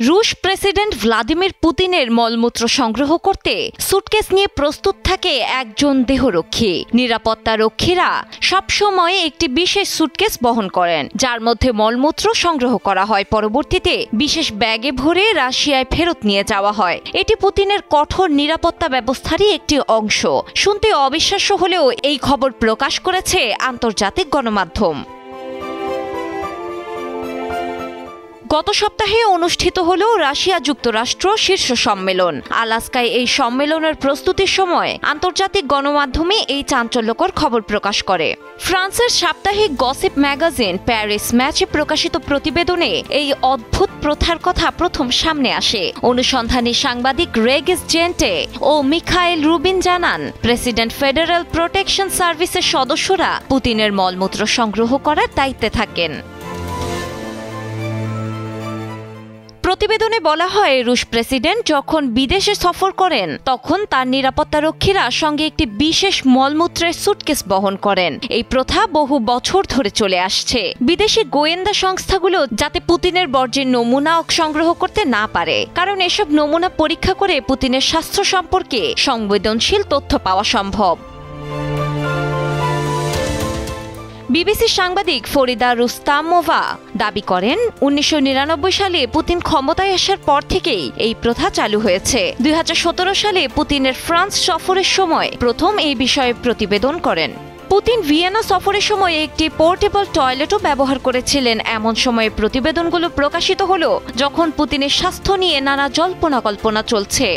রুশ president Vladimir পুতিনের মলমূত্র সংগ্রহ করতে সুটকেস নিয়ে প্রস্তুত থাকে একজন দেহরক্ষী। নিরাপত্তা রক্ষীরা সবসময় একটি বিশেষ সুটকেস বহন করেন, যার মধ্যে মলমূত্র সংগ্রহ করা হয়। পরবর্তীতে বিশেষ ব্যাগে ভরে রাশিয়ায় ফেরত নিয়ে যাওয়া হয়। এটি পুতিনের কঠোর নিরাপত্তা ব্যবস্থারই একটি অংশ। শুনতে অবিশ্বাস্য হলেও এই খবর প্রকাশ করেছে আন্তর্জাতিক গণমাধ্যম। গত সপ্তাহে অনুষ্ঠিত হল রাশিয়া যুক্তরাষ্ট্র শীর্ষ সম্মেলন। আলাস্কায় এই সম্মেলনের প্রস্তুতির সময় আন্তর্জাতিক গণমাধ্যমে এই চাঞ্চল্যকর খবর প্রকাশ করে। ফ্রান্সের সাপ্তাহিক গসিপ ম্যাগাজিন প্যারিস ম্যাচে প্রকাশিত প্রতিবেদনে এই অদ্ভুত প্রথার কথা প্রথম সামনে আসে। অনুসন্ধানী সাংবাদিক রেগিস জেন্টে ও মিখাইল রুবিন জানান, প্রেসিডেন্ট ফেডারেল প্রোটেকশন সার্ভিসের সদস্যরা পুতিনের মলমূত্র সংগ্রহ করার দায়িত্বে থাকেন। প্রতিবেদনে বলা হয়, রুশ প্রেসিডেন্ট যখন বিদেশে সফর করেন তখন তার নিরাপত্তারক্ষীরা সঙ্গে একটি বিশেষ মলমূত্রের সুটকেস বহন করেন। এই প্রথা বহু বছর ধরে চলে আসছে। বিদেশি গোয়েন্দা সংস্থাগুলো যাতে পুতিনের বর্জ্যের নমুনা সংগ্রহ করতে না পারে, কারণ এসব নমুনা পরীক্ষা করে পুতিনের স্বাস্থ্য সম্পর্কে সংবেদনশীল তথ্য পাওয়া সম্ভব। বিবিসির সাংবাদিক ফরিদা রুস্তামোভা দাবি করেন, 1999 সালে পুতিন ক্ষমতায় আসার পর থেকেই এই প্রথা চালু হয়েছে। 2017 সালে পুতিনের ফ্রান্স সফরের সময় প্রথম এই বিষয়ে প্রতিবেদন করেন। পুতিন ভিয়েনা সফরের সময় একটি পোর্টেবল টয়লেটও ব্যবহার করেছিলেন। এমন সময়ে প্রতিবেদনগুলো প্রকাশিত হলো যখন পুতিনের স্বাস্থ্য নিয়ে নানা জল্পনা কল্পনা চলছে।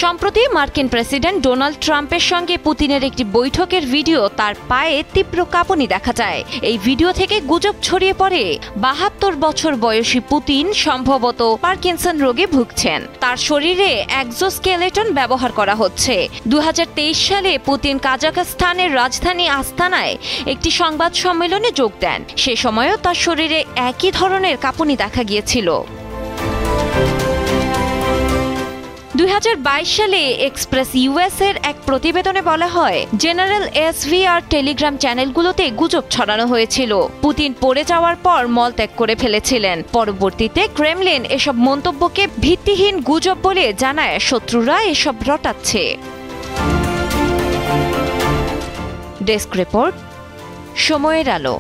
সম্প্রতি মার্কিন প্রেসিডেন্ট ডোনাল্ড ট্রাম্পের সঙ্গে পুতিনের একটি বৈঠকের ভিডিও তার পায়ে তীব্র কাঁপুনি দেখা যায়। এই ভিডিও থেকে গুজব ছড়িয়ে পড়ে 72 বছর বয়সী পুতিন সম্ভবত পার্কিনসন রোগে ভুগছেন। তার শরীরে এক্সোস্কেলেটন ব্যবহার করা হচ্ছে। 2023 সালে পুতিন কাজাখস্তানের রাজধানী আস্তানায় একটি সংবাদ সম্মেলনে যোগ দেন। সে সময়ও তার শরীরে একই ধরনের কাঁপুনি দেখা গিয়েছিল। 2022 সালে এক্সপ্রেস ইউএস এর এক প্রতিবেদনে বলা হয়, জেনারেল এসভিআর টেলিগ্রাম চ্যানেলগুলোতে গুজব ছড়ানো হয়েছিল। পুতিন পড়ে যাওয়ার পর মলত্যাগ করে ফেলেছিলেন। পরবর্তীতে ক্রেমলিন এসব মন্তব্যকে ভিত্তিহীন গুজব বলে জানায় শত্রুরা এসব রটাচ্ছে। ডেস্ক রিপোর্ট, সময়ের আলো।